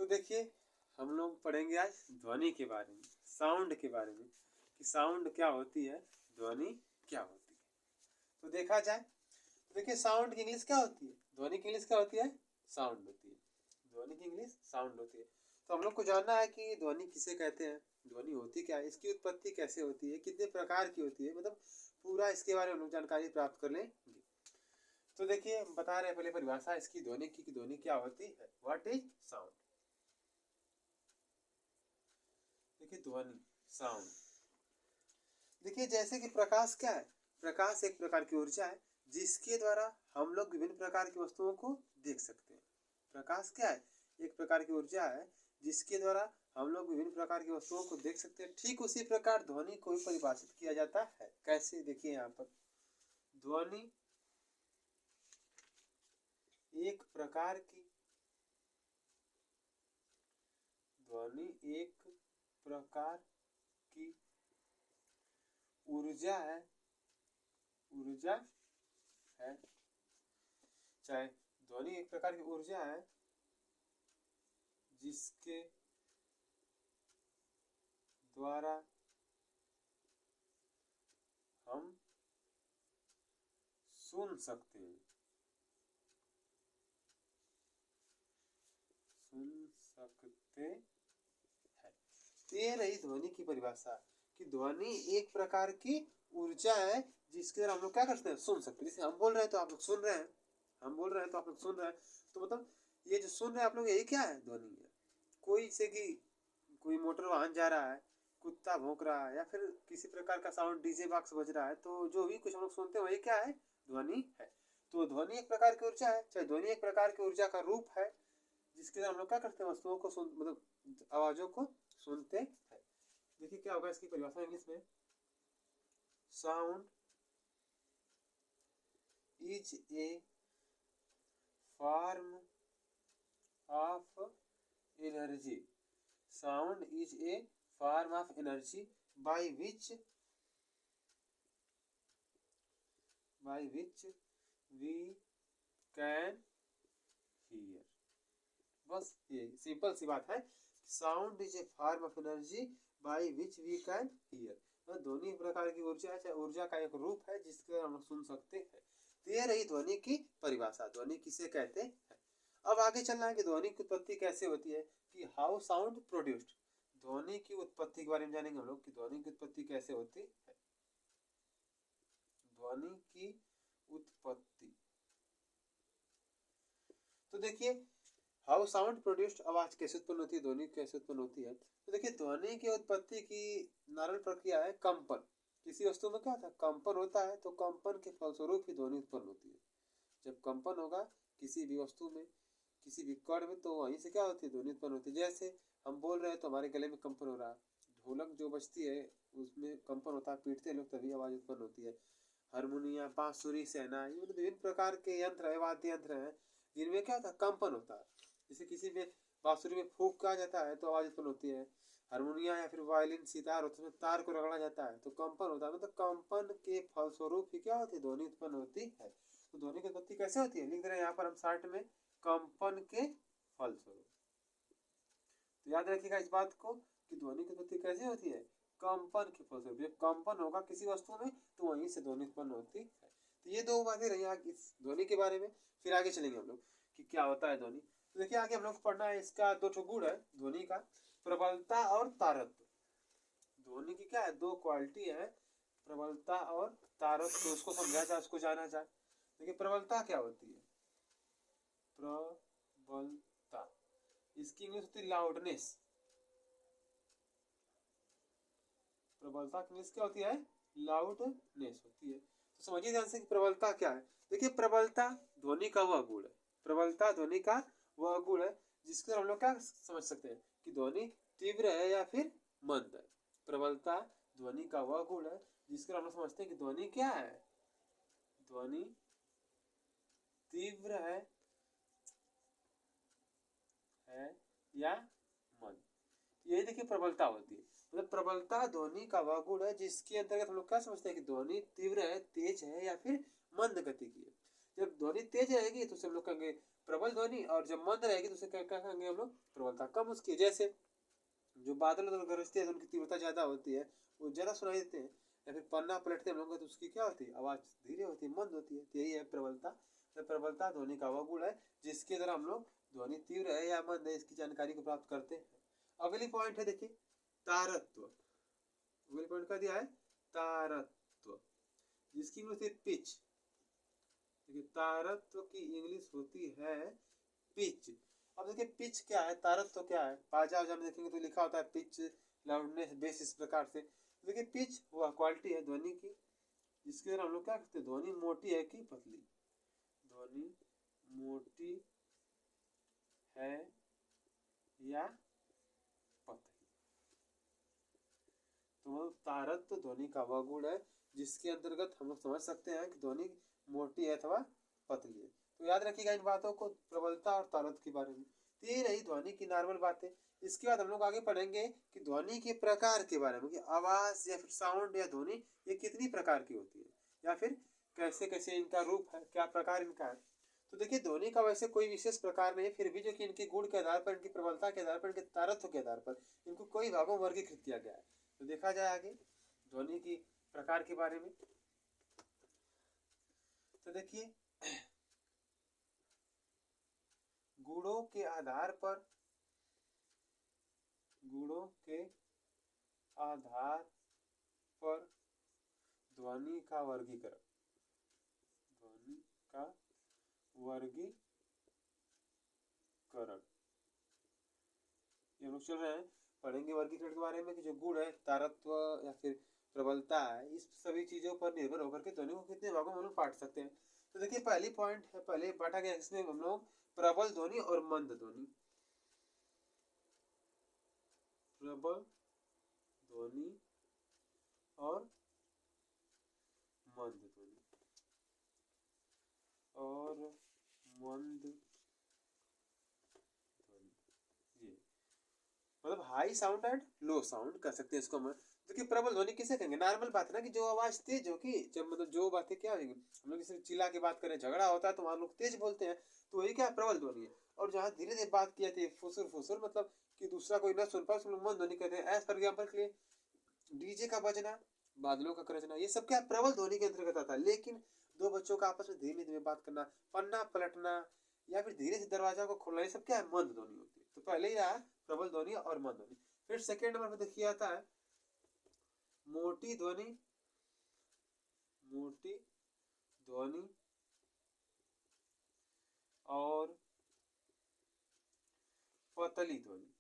देखिए हम लोग पढ़ेंगे आज ध्वनि के बारे में, साउंड के बारे में कि साउंड क्या होती है, ध्वनि क्या होती है। तो देखा जाए तो देखिए साउंड की इंग्लिश क्या होती है, ध्वनि की इंग्लिश क्या होती है, साउंड होती है। ध्वनि की इंग्लिश साउंड होती है। तो हम लोग को जानना है कि ध्वनि किसे कहते हैं, ध्वनि होती क्या है, इसकी उत्पत्ति कैसे होती है, कितने प्रकार की होती है, मतलब पूरा इसके बारे में हम लोग जानकारी प्राप्त कर लेंगे। तो देखिए हम बता रहे हैं पहले परिभाषा इसकी ध्वनि की कि ध्वनि क्या होती है, व्हाट इज साउंड। देखिए ध्वनि साउंड, देखिए जैसे कि प्रकाश क्या है, प्रकाश एक प्रकार की ऊर्जा है जिसके द्वारा हम लोग विभिन्न प्रकार की वस्तुओं को देख सकते हैं। प्रकाश क्या है, एक प्रकार की ऊर्जा है जिसके द्वारा हम लोग विभिन्न प्रकार की वस्तुओं को देख सकते हैं। ठीक उसी प्रकार ध्वनि को भी परिभाषित किया जाता है। कैसे, देखिए यहाँ पर ध्वनि एक प्रकार की, ध्वनि एक प्रकार की ऊर्जा है, ऊर्जा है, चाहे ध्वनि एक प्रकार की ऊर्जा है जिसके द्वारा हम सुन सकते हैं, सुन सकते हैं। ये रही ध्वनि की परिभाषा कि ध्वनि एक प्रकार की ऊर्जा है जिसके द्वारा हम लोग क्या करते हैं, सुन सकते हैं। जैसे हम बोल रहे हैं तो आप लोग सुन रहे हैं, हम बोल रहे हैं तो आप लोग सुन रहे हैं, तो मतलब ये जो सुन रहे हैं आप लोग, यही क्या है, ध्वनि है। कोई से कि कोई मोटर वाहन जा रहा है, कुत्ता भौंक रहा है, या फिर किसी प्रकार का साउंड डीजे बॉक्स बज रहा है, तो जो भी कुछ हम लोग सुनते हैं वही क्या है, ध्वनि है। तो ध्वनि एक प्रकार की ऊर्जा है, चाहे ध्वनि एक प्रकार की ऊर्जा का रूप है जिसके द्वारा हम लोग क्या करते हैं, वस्तुओं को सुन, मतलब आवाजों को सुनते हैं। देखिए क्या होगा इसकी परिभाषा इंग्लिश में, sound is a form of energy, sound is a form of energy by which we can hear। बस ये सिंपल सी बात है, sound is a form of energy by which we can hear. ध्वनि प्रकार की ऊर्जा है, ऊर्जा का एक रूप है जिसके हम लोग सुन सकते हैं। तो ये रही ध्वनि की परिभाषा, ध्वनि किसे कहते हैं। अब आगे चलना है कि ध्वनि की उत्पत्ति कैसे होती है, कि हाउ साउंड प्रोड्यूस्ड। ध्वनि की उत्पत्ति के बारे में जानेंगे हम लोग कि ध्वनि की उत्पत्ति कैसे होती है। ध्वनि की उत्पत्ति, तो देखिए हाउ साउंड प्रोड्यूस्ड, आवाज कैसे उत्पन्न होती है, ध्वनि कैसे उत्पन्न होती है। तो देखिए ध्वनि की उत्पत्ति की नारल प्रक्रिया है कंपन। किसी वस्तु में क्या होता है, कंपन होता है, तो कंपन के फलस्वरूप ही ध्वनि उत्पन्न होती है। जब कंपन होगा किसी भी वस्तु में, किसी भी कण में, तो वहीं से क्या होती है, ध्वनि उत्पन्न होती है। जैसे हम बोल रहे हैं तो हमारे गले में कंपन हो रहा है, ढोलक जो बजती है उसमें कंपन होता है, पीटते लोग तभी आवाज उत्पन्न होती है। हारमोनिया, बांसुरी, शहनाई, मतलब विभिन्न प्रकार के यंत्र है, वाद्य यंत्र है जिनमें क्या होता है, कंपन होता है। जैसे किसी में बांसुरी में फूंक कहा जाता है तो आवाज उत्पन्न होती है। हारमोनिया या फिर वायलिन, सितार, उसमें तार को रगड़ा जाता है तो कंपन होता है। मतलब कंपन के फलस्वरूप ही क्या होती है, ध्वनि उत्पन्न होती है। तो ध्वनि की उत्पत्ति कैसे होती है, लिख रहे हैं यहाँ पर हम शॉर्ट में, कंपन के फलस्वरूप। तो याद रखिएगा इस बात को कि ध्वनि की उत्पत्ति कैसे होती है, कंपन के फलस्वरूप। जब कंपन होगा किसी वस्तु में तो वहीं से ध्वनि उत्पन्न होती है। तो ये दो बातें रही इस ध्वनि के बारे में। फिर आगे चलेंगे हम लोग कि क्या होता है ध्वनि। तो देखिए आगे हम लोग पढ़ना है, इसका दो ठो गुण है ध्वनि का, प्रबलता और तारत्व। ध्वनि की क्या है, दो क्वालिटी है, प्रबलता और तारत्व। तो उसको समझा जाए, उसको जाना जाए। देखिए प्रबलता क्या होती है, प्रबलता, इसकी इंग्लिश होती है लाउडनेस। प्रबलता की इंग्लिश क्या होती है, लाउडनेस होती है। तो समझिए ध्यान से कि प्रबलता क्या है। देखिए प्रबलता ध्वनि का वह गुण है, प्रबलता ध्वनि का वह गुण है जिसके हम लोग क्या समझ सकते हैं कि ध्वनि तीव्र है या फिर मंद है। प्रबलता ध्वनि का वह गुण है जिसके हम लोग समझते हैं कि ध्वनि क्या है, ध्वनि तीव्र है या मंद। यही देखिए प्रबलता होती है। मतलब प्रबलता ध्वनि का वह गुण है जिसके अंतर्गत हम लोग क्या समझते हैं कि ध्वनि तीव्र है, तेज है या फिर मंद गति की है। जब ध्वनि तेज रहेगी तो हम लोग कहेंगे प्रबल ध्वनि, और जब मंद रहेगी तो उसे क्या क्या कहेंगे हम लोग, प्रबलता कम उसकी। जैसे जो बादल उदल गरजते हैं तो उनकी तीव्रता ज्यादा होती है, वो ज्यादा सुनाई देते हैं। या फिर पन्ना पलटते हैं हम लोग तो उसकी क्या होती है, आवाज धीरे होती है, मंद होती है। तो यही है प्रबलता। तो प्रबलता ध्वनि का वह गुण है जिसके द्वारा हम लोग ध्वनि तीव्र है या मंद है इसकी जानकारी को प्राप्त करते हैं। अगली पॉइंट है देखिए तारत्व। अगली पॉइंट क्या दिया है, तारत्व, जिसकी इंग्लिश है पिच। देखिए तारत्व की इंग्लिश होती है पिच। अब देखिए पिच क्या है, तारत्व क्या है, बाजा वाजा में देखेंगे तो लिखा होता है पिच, लाउडनेस, बेस, इस प्रकार से। देखिए पिच वह क्वालिटी है ध्वनि की जिसके द्वारा हम लोग क्या करते हैं, ध्वनि मोटी है कि पतली, ध्वनि मोटी है या पतली। तो तारत्व ध्वनि का वह गुण है जिसके अंतर्गत हम लोग समझ सकते हैं कि ध्वनि मोटी है अथवा पतली है। तो याद रखिएगा इन बातों को, प्रबलता और तारत्व के बारे में। तो ये रही ध्वनि की नॉर्मल बातें। इसके बाद हम लोग आगे पढ़ेंगे कि ध्वनि के प्रकार के बारे में, कि आवाज या फिर साउंड या ध्वनि ये कितनी प्रकार की होती है, या फिर कैसे कैसे इनका रूप है, क्या प्रकार इनका है। तो देखिए ध्वनि का वैसे कोई विशेष प्रकार नहीं है, फिर भी जो कि इनके गुण के आधार पर, इनकी प्रबलता के आधार पर, इनके तारत्व के आधार पर इनको कई भागों में वर्गीकृत किया गया है। तो देखा जाए आगे ध्वनि की प्रकार के बारे में। तो देखिए गुणों के आधार पर, गुणों के आधार पर ध्वनि का वर्गीकरण, ध्वनि का वर्गीकरण ये हम लोग चल रहे हैं, पढ़ेंगे वर्गीकरण के बारे में कि जो गुण है, तारत्व या फिर प्रबलता है, इस सभी चीजों पर निर्भर होकर के ध्वनि को कितने भागों में हम लोग बांट सकते हैं। तो देखिए पहली पॉइंट है, पहले बांटा गया इसमें हम लोग प्रबल ध्वनि और मंद ध्वनि। प्रबल ध्वनि और मंद ध्वनि, और मंद ध्वनि, ये मतलब high sound and low sound कर सकते हैं इसको हम। देखिए प्रबल ध्वनि किसे कहेंगे, नॉर्मल बात है ना, कि जो आवाज तेज हो, कि जब मतलब जो बातें क्या होगी, हम लोग जैसे चिल्ला के बात करें, झगड़ा होता है तो वहां लोग तेज बोलते हैं, तो वही क्या प्रबल ध्वनि है। और जहाँ धीरे धीरे बात की जाती है, फुसुर फुसुर, मतलब कि दूसरा कोई ना सुन पाए, उसको मंद ध्वनि कहते हैं। एज फॉर एग्जाम्पल के लिए डीजे का बजना, बादलों का गरजना, ये सब क्या प्रबल ध्वनि के अंतर्गत आता है। लेकिन दो बच्चों का आपस में धीमे धीमे बात करना, पन्ना पलटना, या फिर धीरे से दरवाजा को खोलना, ये सब क्या है, मंद ध्वनि होती है। तो पहले ही रहा प्रबल ध्वनि और मंद ध्वनि। फिर सेकेंड नंबर पर देखिए आता है मोटी ध्वनि, मोटी ध्वनि और पतली ध्वनि,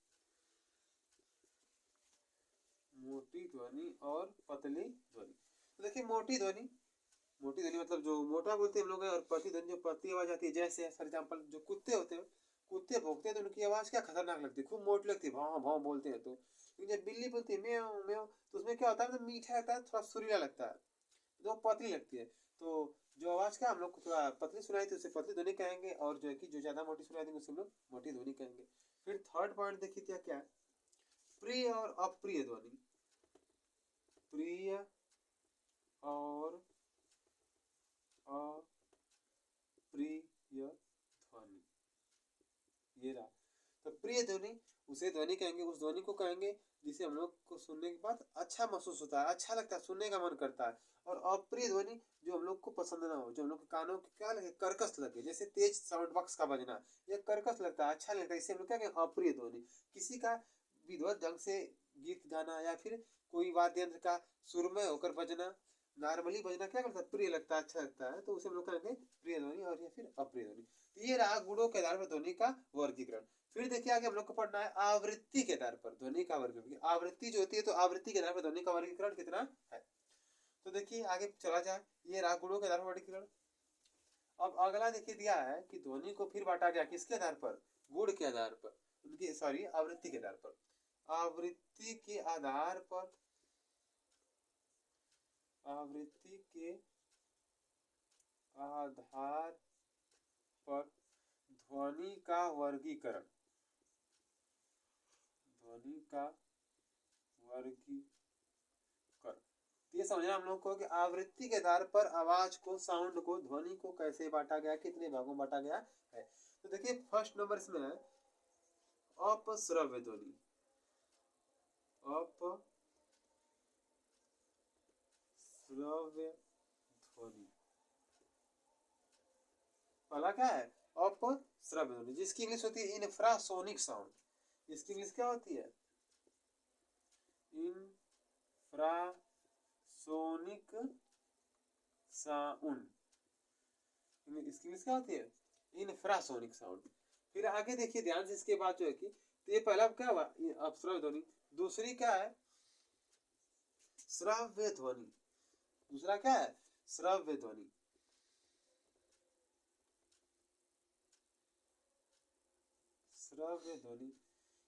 मोटी ध्वनि और पतली ध्वनि। तो देखिए मोटी ध्वनि, मोटी ध्वनि मतलब जो मोटा बोलते हैं हम लोग, और पतली ध्वनि जो पतली आवाज आती है। जैसे फॉर एग्जाम्पल जो कुत्ते होते हैं, कुत्ते भौंकते हैं तो उनकी आवाज क्या खतरनाक लगती है, खूब मोटी लगती है, भाव भाव बोलते हैं। तो लेकिन जब बिल्ली बोलती है म्याऊं म्याऊं, तो उसमें क्या होता है, मतलब मीठा लगता है, थोड़ा सुरीला लगता है, जो पतली लगती है। तो जो आवाज क्या हम लोग को थोड़ा पतली सुनाई थी उसे पतली ध्वनि कहेंगे, और जो है कि जो ज्यादा मोटी सुनाई देंगे उसे हम लोग मोटी ध्वनि कहेंगे। फिर थर्ड पॉइंट देखिए क्या क्या है, प्रिय और अप्रिय ध्वनि, प्रिय और अप्रिय ध्वनि, ये रहा। तो प्रिय ध्वनि उसे ध्वनि कहेंगे, उस ध्वनि को कहेंगे जिसे हम लोग को सुनने के बाद अच्छा महसूस होता है, अच्छा लगता है, सुनने का मन करता है। और अप्रिय ध्वनि जो हम लोग को पसंद ना हो, जो हम लोग के कानों के क्या लगे, कर्कश लगे, जैसे तेज साउंड बॉक्स का बजना, ये कर्कश लगता है, अच्छा लगता है, इसे हम लोग क्या कहेंगे, अप्रिय ध्वनि। किसी का विधिवत ढंग से गीत गाना, या फिर कोई वाद्य यंत्र का सुरमय होकर बजना, नॉर्मली बजना क्या करता है, प्रिय लगता है, अच्छा लगता है, तो उसे हम लोग कहेंगे प्रिय ध्वनि और या फिर अप्रिय ध्वनि। तो ये रहा गुणों के आधार पर ध्वनि का वर्गीकरण। फिर देखिए आगे हम लोग को पढ़ना है आवृत्ति के आधार पर ध्वनि का वर्गीकरण। आवृत्ति जो होती है, तो आवृत्ति के आधार पर ध्वनि का वर्गीकरण कितना है। तो देखिए आगे चला जाए, ये रहा गुणों के आधार पर वर्गीकरण। अब अगला देखिए दिया है कि ध्वनि को फिर बांटा गया किसके आधार पर, गुण के आधार पर, उनकी सॉरी आवृत्ति के आधार पर। आवृत्ति के आधार पर, आवृत्ति के आधार पर ध्वनि का वर्गीकरण, ध्वनि का वर्गीकरण। ये समझना हम लोग को कि आवृत्ति के आधार पर आवाज को, साउंड को, ध्वनि को कैसे बांटा गया, कितने भागों में बांटा गया है। तो देखिए फर्स्ट नंबर इसमें है अपश्रव्य ध्वनि। अपश्रव्य ध्वनि पहला क्या है? अपश्रव्य ध्वनि, जिसकी इंग्लिश होती है इंफ्रासोनिक साउंड। इसकी इंग्लिश क्या होती है? Infrasonic sound. इसकी इंग्लिश क्या होती है? Infrasonic sound. फिर आगे देखिए ध्यान से, इसके बाद जो है कि तो ये पहला क्या हुआ? अपश्रव्य ध्वनि। दूसरी क्या है? श्रव्य ध्वनि। दूसरा क्या है? श्रव्य ध्वनि। श्रव्य ध्वनि,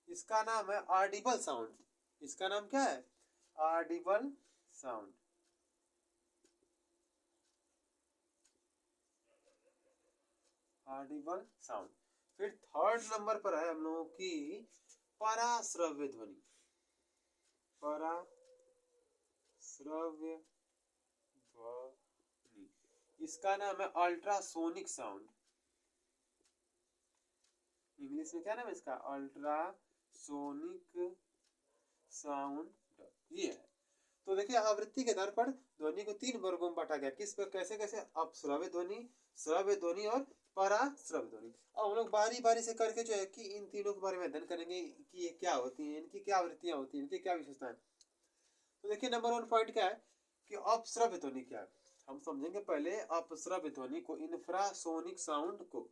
इसका नाम है ऑडिबल साउंड। इसका नाम क्या है? Audible sound. Audible sound. फिर थर्ड नंबर पर है हम लोगों की पराश्रव्य ध्वनि। पराश्रव्य ध्वनि, इसका नाम है अल्ट्रासोनिक साउंड। इंग्लिश में क्या नाम है इसका? Ultrasonic sound. ये है। तो देखिए आवृत्ति के आधार पर ध्वनि को 3 वर्गों में बांटा गया। किस पर? कैसे कैसे? अपश्रव्य ध्वनि, श्रव्य ध्वनि और पराश्रव्य ध्वनि। अब हम लोग बारी बारी से करके जो है कि इन तीनों के बारे में अध्ययन करेंगे कि ये क्या होती हैं, इनकी क्या आवृत्तियां होती हैं, इनकी क्या विशेषताएं। तो देखिए नंबर 1 पॉइंट क्या है कि अपश्रव्य ध्वनि क्या है। हम समझेंगे पहले अपश्रव्य ध्वनि को, इंफ्रासोनिक साउंड को।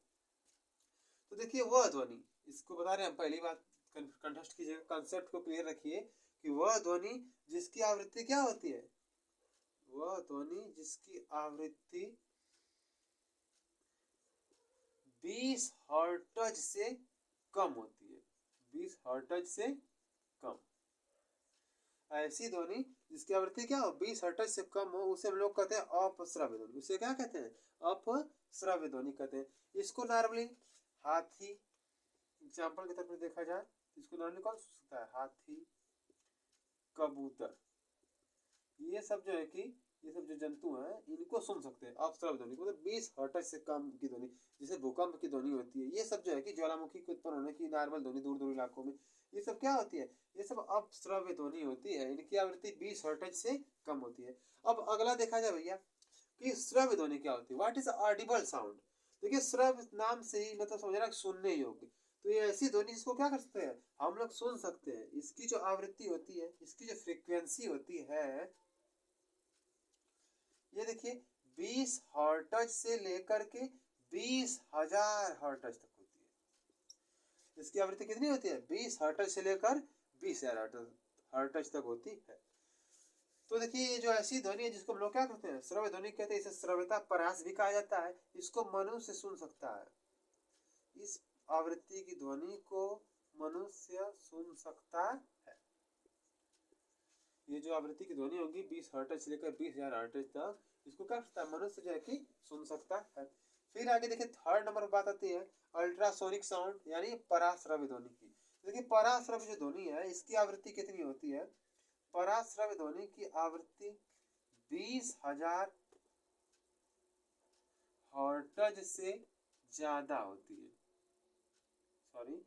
तो देखिए वह ध्वनि, इसको बता रहे हैं हम, पहली बात कंठस्थ कीजिएगा, कंसेप्ट को क्लियर रखिए कि वह ध्वनि जिसकी आवृत्ति क्या होती है? वह ध्वनि जिसकी आवृत्ति 20 हर्ट्ज से कम होती है। 20 हर्ट्ज से कम। ऐसी ध्वनि जिसकी आवृत्ति क्या हो? 20 हर्ट्ज से कम हो, उसे हम लोग कहते हैं अपश्रव्य ध्वनि। उसे क्या कहते हैं? अपश्रव्य ध्वनि कहते हैं। इसको नॉर्मली हाथी, एग्जाम्पल के तौर पर देखा जाए, इसको नॉर्मली कौन सुन सकता है? हाथी, कबूतर, ये सब जो है कि ये सब जो जंतु हैं इनको सुन सकते हैं अपश्रव्य ध्वनि, मतलब 20 हर्ट्ज से कम की ध्वनि, जिसे भूकंप की ध्वनि होती है। ये सब जो है कि ज्वालामुखी के उत्पन्न होने की नॉर्मल ध्वनि दूर दूर इलाकों में, ये सब क्या होती है? ये सब अपश्रव्य ध्वनि होती है। इनकी आवृत्ति 20 हर्ट्ज से कम होती है। अब अगला देखा जाए भैया कि श्रव्य ध्वनि क्या होती है। What is Audible sound? देखिए श्रव्य नाम से ही मतलब समझना सुनने योग्य। तो ये ऐसी ध्वनि जिसको क्या कर सकते हैं? हम लोग सुन सकते हैं। इसकी जो आवृत्ति होती है, इसकी जो फ्रीक्वेंसी होती है, ये देखिए 20 हर्ट्ज से लेकर के 20,000 हर्ट्ज तक होती है। इसकी आवृत्ति कितनी होती है? 20 हर्ट्ज से लेकर 20,000 हर्ट्ज तक होती है। तो देखिए ये जो ऐसी ध्वनि है जिसको हम लोग क्या कहते हैं? श्रव्य ध्वनि कहते हैं। इसे श्रव्यता परास भी कहा जाता है। इसको मनुष्य सुन सकता है। इस आवृत्ति की ध्वनि को मनुष्य सुन सकता है। ये जो आवृत्ति की ध्वनि होगी 20 हर्ट्ज से लेकर 20,000 हर्ट्ज तक, इसको क्या सकता है? मनुष्य जो है कि सुन सकता है। फिर आगे देखिए थर्ड नंबर पर बात आती है अल्ट्रासोनिक साउंड, यानी पराश्रव्य ध्वनि की। देखिए पराश्रव्य जो ध्वनि है इसकी आवृत्ति कितनी होती है? पराश्रव्य ध्वनि की आवृत्ति 20,000 हर्ट्ज से ज्यादा होती है। सॉरी,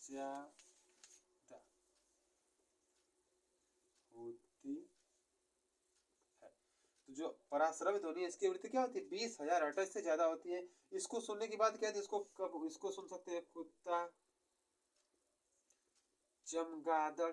ज्यादा होती है। तो जो पराश्रव्य ध्वनि है इसकी आवृत्ति क्या होती है? 20,000 हर्ट्ज से ज्यादा होती है। इसको सुनने की बात क्या है? इसको कब इसको सुन सकते हैं? कुत्ता, चमगादड़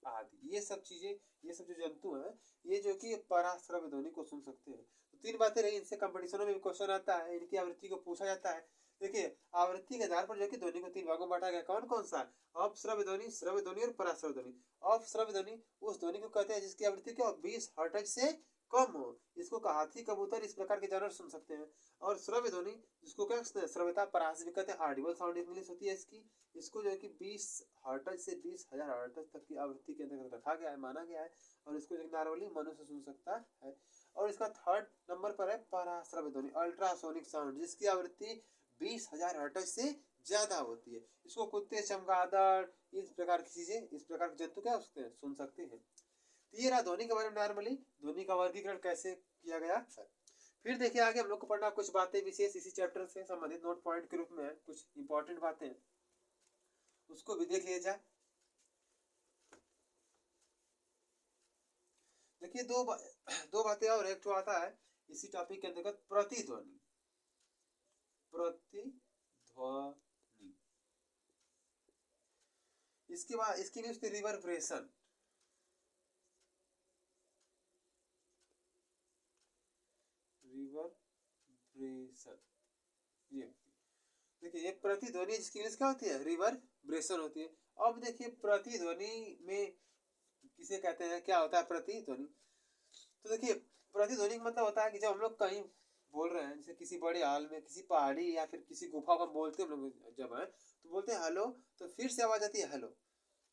आदि, ये सब चीजें, ये सब जो जंतु हैं ये जो कि पराश्रव्य ध्वनि को सुन सकते हैं। तो 3 बातें रही। इनसे कंपटीशनों में भी क्वेश्चन आता है, इनकी आवृत्ति को पूछा जाता है। देखिए आवृत्ति के आधार पर जो कि ध्वनि को 3 भागों में बांटा गया। कौन कौन सा? अपश्रव्य ध्वनि, श्रव्य ध्वनि और पराश्रव्य ध्वनि। अपश्रव्य ध्वनि उस ध्वनि को कहते हैं जिसकी आवृत्ति क्या हो? 20 हर्ट्ज से कम हो। इसको हाथी, कबूतर, इस प्रकार के जानवर सुन सकते हैं। और श्रव्य ध्वनि जिसको क्या कहते हैं? श्रव्यता परास भी कहते हैं। ऑडिबल साउंड इंग्लिश होती है इसकी। इसको जो है कि 20 हर्ट्ज से 20,000 हर्ट्ज तक की आवृत्ति के अंतर्गत रखा गया है, माना गया है। और इसको नॉर्मली मनुष्य सुन सकता है। और इसका थर्ड नंबर पर है पराश्रव्य ध्वनि, अल्ट्रासोनिक साउंड, जिसकी आवृत्ति 20,000 हर्ट्ज से ज्यादा होती है। इसको कुत्ते, चमगादड़, इस प्रकार की चीजें, इस प्रकार के जंतु क्या हो सकते हैं? सुन सकते हैं। तो ये रहा ध्वनि के बारे में नॉर्मली ध्वनि का वर्गीकरण कैसे किया गया है। फिर देखिए आगे हम लोग को पढ़ना कुछ बातें विशेष इसी चैप्टर से संबंधित नोट पॉइंट के रूप में है, कुछ इंपॉर्टेंट बातें उसको भी देख लिया जाए। देखिए दो बातें और एक तो आता है इसी टॉपिक के अंतर्गत प्रतिध्वनि। प्रतिध्वनि इसके बाद इसकी न्यूज थी रिवर्बरेशन। रिवर्बरेशन ये देखिए एक प्रतिध्वनि जिसकी इंग्लिश क्या होती है रिवर्बरेशन होती है। अब देखिए प्रतिध्वनि में किसे कहते हैं, क्या होता है प्रतिध्वनि। तो देखिए प्रतिध्वनि का मतलब होता है कि जब हम लोग कहीं बोल रहे हैं, जैसे किसी बड़े हॉल में, किसी पहाड़ी या फिर किसी गुफा को बोलते हैं हम लोग जब है तो बोलते हैं हेलो, तो फिर से आवाज आती है हेलो।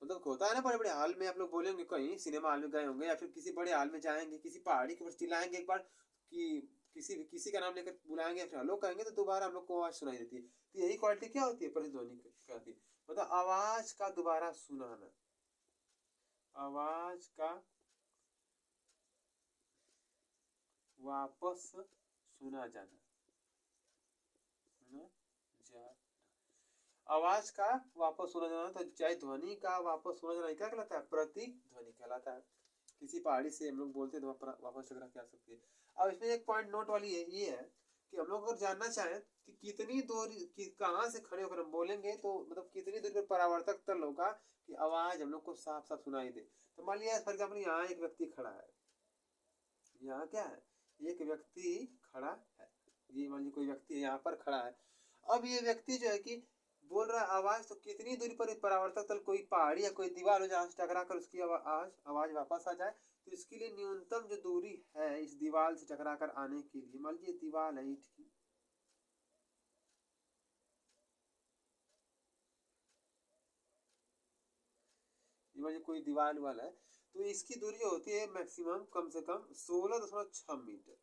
मतलब होता है ना बड़े बड़े हॉल में आप लोग बोलेंगे, कहीं सिनेमा हॉल में गए होंगे या फिर किसी बड़े हॉल में जाएंगे, किसी पहाड़ी के ऊपर चिल्लाएंगे एक बार कि किसी का नाम लेकर बुलाएंगे फिर हेलो कहेंगे तो दोबारा हम लोग को आवाज सुनाई देती है। तो यही क्वालिटी क्या होती है प्रतिध्वनि की होती है, मतलब आवाज का दोबारा सुनाना, आवाज का वापस सुना जाना, सुना जाना, आवाज का वापस सुना जाना। तो चाहे ध्वनि का वापस सुना जाना क्या कहलाता है, प्रतिध्वनि कहलाता है। किसी पहाड़ी से हम लोग बोलते हैं तो वापस टकरा के आ सकती है। अब इसमें एक पॉइंट नोट वाली है, ये है कि हम लोग अगर जानना चाहें कि कितनी दूरी कहाँ से खड़े होकर हम बोलेंगे तो मतलब कितनी दूरी पर परावर्तक तल होगा कि आवाज हम लोग को साफ साफ सुनाई दे। तो मान लिया फॉर एग्जाम्पल यहाँ एक व्यक्ति खड़ा है, यहाँ क्या है एक व्यक्ति खड़ा है, ये मान लीजिए कोई व्यक्ति यहाँ पर खड़ा है। अब ये व्यक्ति जो है कि बोल रहा है आवाज, तो कितनी दूरी पर परावर्तक तल कोई पहाड़ी या कोई दीवार हो जहाँ से टकरा कर उसकी आवाज वापस आ जाए। तो इसके लिए न्यूनतम जो दूरी है इस दीवार से टकरा कर आने के लिए, मान लीजिए दीवार है ईंट की, ये मान लीजिए कोई दीवार वाला है, तो इसकी दूरी होती है मैक्सिमम कम से कम 16.6 मीटर,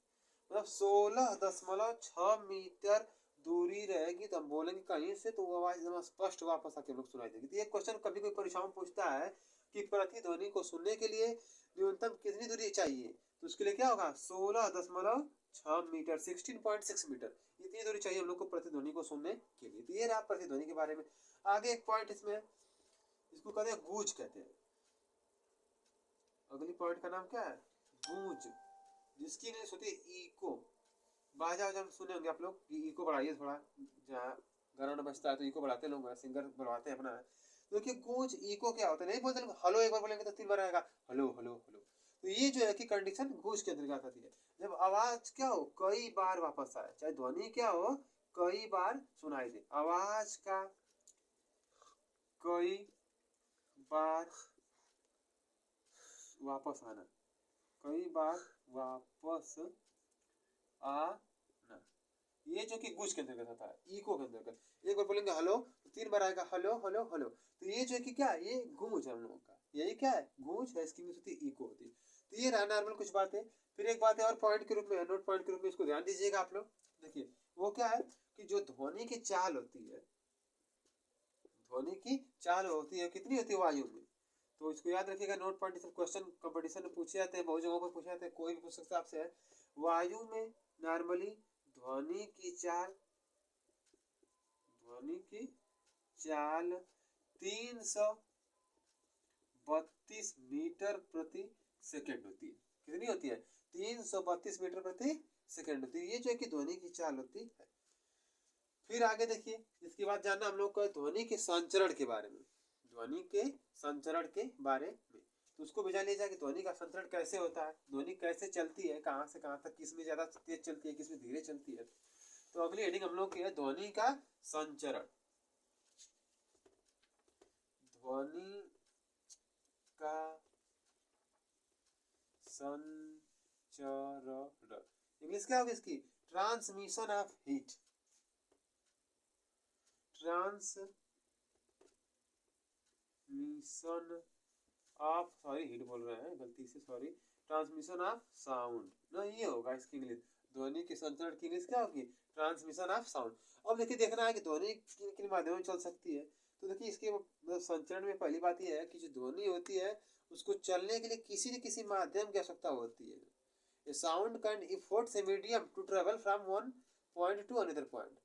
मतलब 16.6 मीटर दूरी रहेगी तो हम बोलेंगे कहीं से तो वो आवाज एकदम स्पष्ट वापस आके लोग सुनाई देगी। तो ये क्वेश्चन कभी कोई परीक्षा में पूछता है कि प्रतिध्वनि को सुनने के लिए न्यूनतम कितनी दूरी चाहिए, तो उसके लिए क्या होगा 16.6 मीटर, 16.6 मीटर, इतनी दूरी चाहिए हम लोग को प्रतिध्वनि को सुनने के लिए। तो ये रहा प्रतिध्वनि के बारे में। आगे एक पॉइंट इसमें, इसको कहते हैं गूंज कहते हैं। अगली पॉइंट का नाम क्या है, गूंज, जिसकी इंग्लिश होती है इको। बाजा वाजा सुने होंगे आप लोग कि इको बढ़ाइए थोड़ा, जहाँ गाना बजता है तो इको बढ़ाते लोग, सिंगर बढ़वाते हैं अपना। तो देखिए गूंज इको क्या होता है, नहीं बोलते लोग हेलो एक बार बोलेंगे तो 3 बार आएगा हेलो हेलो हेलो। तो ये जो है कि कंडीशन गूंज के अंतर्गत आती है, जब आवाज क्या हो कई बार वापस आए, चाहे ध्वनि क्या हो कई बार सुनाई दे, आवाज का कई बार वापस आना, कई बार वापस आना, ये जो कि गूंज के अंतर्गत आता है इको के अंतर्गत। एक बार बोलेंगे हेलो तो 3 बार आएगा हेलो हेलो हेलो। तो ये जो है कि क्या ये गूंज है हम लोगों का, यही क्या है गूंज है, इसकी होती है इको होती है। तो ये रहा नॉर्मल कुछ बातें। फिर एक बात है और पॉइंट के रूप में, नोट पॉइंट के रूप में इसको ध्यान दीजिएगा आप लोग। देखिए वो क्या है कि जो ध्वनि की चाल होती है, ध्वनि की चाल होती है कितनी होती है वायु में, तो इसको याद रखिएगा। नोट पॉइंट क्वेश्चन कंपटीशन में पूछे जाते हैं, बहुत जगहों पर पूछे जाते हैं, कोई भी पूछ सकता है आपसे। वायु में नॉर्मली ध्वनि की चाल 332 मीटर प्रति सेकेंड होती है। कितनी होती है 332 मीटर प्रति सेकेंड होती है, ये जो है कि ध्वनि की चाल होती है। फिर आगे देखिए इसके बाद जानना हम लोग को ध्वनि के संचरण के बारे में, ध्वनि के संचरण के बारे में। तो उसको भी जान लीजिए कि ध्वनि का संचरण कैसे होता है, ध्वनि कैसे चलती है, कहाँ से कहाँ तक, किसमें ज्यादा तेज चलती है किसमें धीरे चलती है। तो अगली हेडिंग हम लोग की है ध्वनि का संचरण। ध्वनि का संचरण इंग्लिश क्या होगी इसकी, transmission of heat, transmission of, sorry heat बोल रहे हैं गलती से, सॉरी, ट्रांसमिशन ऑफ साउंड ना, ये होगा इसकी इंग्लिश। ध्वनि के संचरण की इंग्लिश क्या होगी, ट्रांसमिशन ऑफ साउंड। अब देखिए देखना है कि ध्वनि किन किन माध्यमों में चल सकती है। तो देखिए इसके संचरण में पहली बात यह है कि जो ध्वनि होती है उसको चलने के लिए किसी न किसी माध्यम की आवश्यकता होती है। A sound can efforts a medium to travel from one point to another point.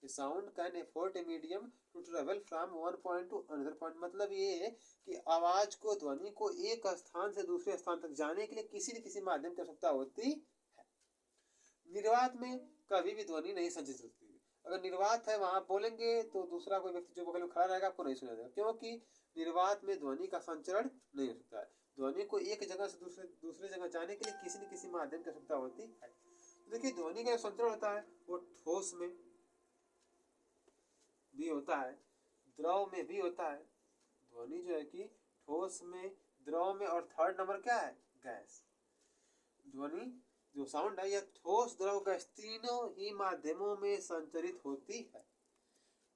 A sound can effort a medium to travel from one point to another point. मतलब ये है कि आवाज को, ध्वनि को एक स्थान से दूसरे स्थान तक जाने के लिए किसी न किसी माध्यम की आवश्यकता होती है। निर्वात में कभी भी ध्वनि नहीं संचित होती। अगर निर्वात है, वहां बोलेंगे तो दूसरा कोई व्यक्ति जो बगल में खड़ा रहेगा आपको नहीं सुना देगा, क्योंकि निर्वात में ध्वनि का संचरण नहीं हो सकता है। ध्वनि को एक जगह से दूसरे जगह जाने के लिए किसी न किसी माध्यम की आवश्यकता होती है। तो देखिए ध्वनि का संचरण होता है वो ठोस में भी होता है, द्रव में भी होता है। ध्वनि जो है कि ठोस में, द्रव में, और थर्ड नंबर क्या है, गैस। ध्वनि जो साउंड है यह ठोस, द्रव, गैस तीनों ही माध्यमों में संचरित होती है।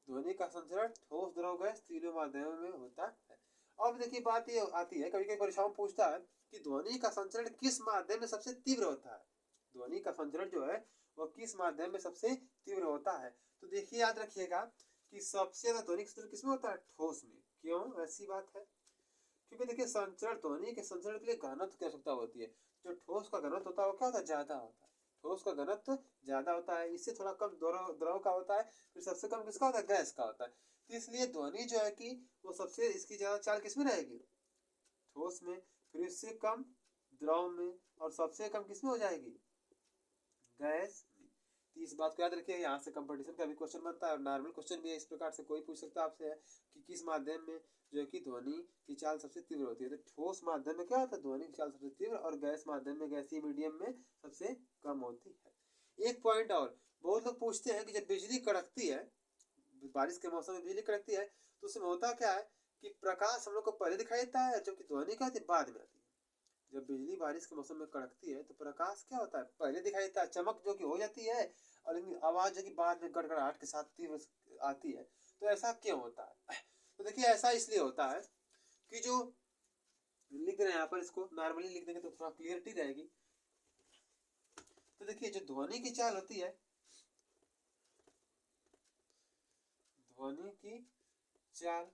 ध्वनि का संचरण ठोस, द्रव, गैस तीनों माध्यमों में होता है। अब देखिए बात ये आती है, कभी कभी परीक्षाओं में पूछता है कि ध्वनि का संचरण किस माध्यम में सबसे तीव्र होता है। ध्वनि का संचरण जो है वह किस माध्यम में सबसे तीव्र होता है। तो देखिए याद रखिएगा कि सबसे ज्यादा ध्वनि संचरण किसमें होता है, ठोस में। क्यों ऐसी बात है, क्योंकि देखिए संचरण, ध्वनि के संचरण के लिए घनत्व की आवश्यकता होती है। जो ठोस का घनत्व होता है वो क्या होता है, ज्यादा होता है। ठोस का घनत्व ज्यादा होता है, इससे थोड़ा कम द्रव का होता है, फिर सबसे कम किसका होता है, गैस का होता है। तो इसलिए ध्वनि जो है कि वो सबसे, इसकी ज्यादा चाल किसमें रहेगी, ठोस में, फिर इससे कम द्रव में, और सबसे कम किसमें हो जाएगी, गैस। इस बात को याद रखिए, यहाँ से कंपटीशन का भी क्वेश्चन बनता है और नॉर्मल क्वेश्चन भी है। इस प्रकार से कोई पूछ सकता है आपसे कि किस माध्यम में जो है कि ध्वनि की चाल सबसे तीव्र होती है। तो ठोस माध्यम में क्या होता है, ध्वनि की चाल सबसे तीव्र, और गैस माध्यम में, गैसीय मीडियम में सबसे कम होती है। एक पॉइंट और, बहुत लोग पूछते हैं कि जब बिजली कड़कती है, बारिश के मौसम में बिजली कड़कती है, तो उसमें होता क्या है कि प्रकाश हम लोग को पहले दिखाई देता है, जबकि ध्वनि क्या होती है, बाद में आती है। जब बिजली बारिश के मौसम में कड़कती है तो प्रकाश क्या होता है, पहले दिखाई देता है, चमक जो कि हो जाती है, और आवाज जो कि बाद में गड़गड़ाहट के साथ तीव्र आती है। तो ऐसा क्यों होता है, तो देखिए ऐसा इसलिए होता है कि जो लिख रहे हैं यहाँ पर, इसको नॉर्मली लिख देंगे तो थोड़ा क्लियरिटी रहेगी। तो देखिए जो ध्वनि की चाल होती है, ध्वनि की चाल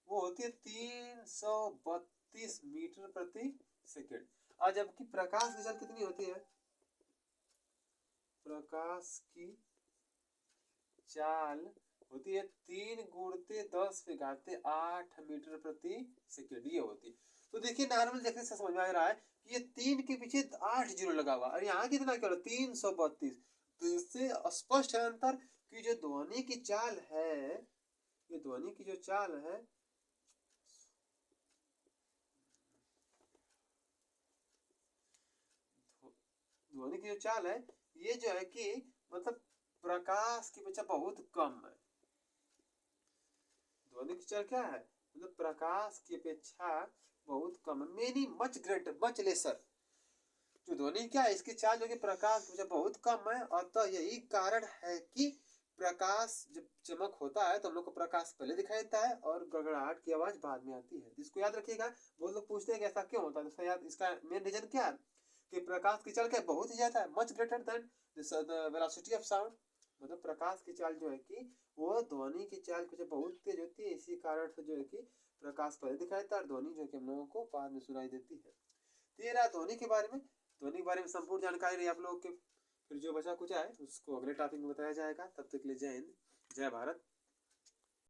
वो होती है 332 मीटर प्रति सेकेंड। और जबकि प्रकाश की चाल कितनी होती है, प्रकाश की चाल होती है 3 गुणित 10⁸ मीटर प्रति सेकेंड, ये होती है। तो देखिए नॉर्मल देखने से समझ में आ रहा है कि ये 3 के पीछे 8 जीरो लगा हुआ, और यहाँ कितना क्या 332। तो इससे स्पष्ट है अंतर कि जो ध्वनि की चाल है, ये ध्वनि की जो चाल है, ध्वनि की जो चाल है ये जो है कि मतलब प्रकाश की अपेक्षा बहुत कम है। ध्वनि की चाल क्या है, मतलब प्रकाश की अपेक्षा बहुत कम है, many much greater, much laser. जो ध्वनि क्या है, इसकी चाल जो कि प्रकाश की अपेक्षा बहुत कम है, अतः यही कारण है कि प्रकाश जब चमक होता है तो हम लोग को प्रकाश पहले दिखाई देता है और गड़गड़ाहट की आवाज बाद में आती है। इसको याद रखिएगा। बहुत लोग पूछते हैं कि ऐसा क्यों होता है, तो याद, इसका मेन रीजन क्या है कि प्रकाश की चाल क्या बहुत ही ज्यादा है, much greater than the velocity of sound. मतलब प्रकाश की चाल जो है कि वो ध्वनि की चाल की बहुत तेज होती है, इसी कारण से जो है कि प्रकाश पहले दिखाई देता है और ध्वनि जो कि हम लोगों को बाद में सुनाई देती है। तो ये रहा ध्वनि के बारे में। ध्वनि के बारे में संपूर्ण जानकारी रही आप लोगों के। फिर जो बचा कुछ है उसको अगले टॉपिक में बताया जाएगा। तब तक के लिए जय हिंद, जय भारत।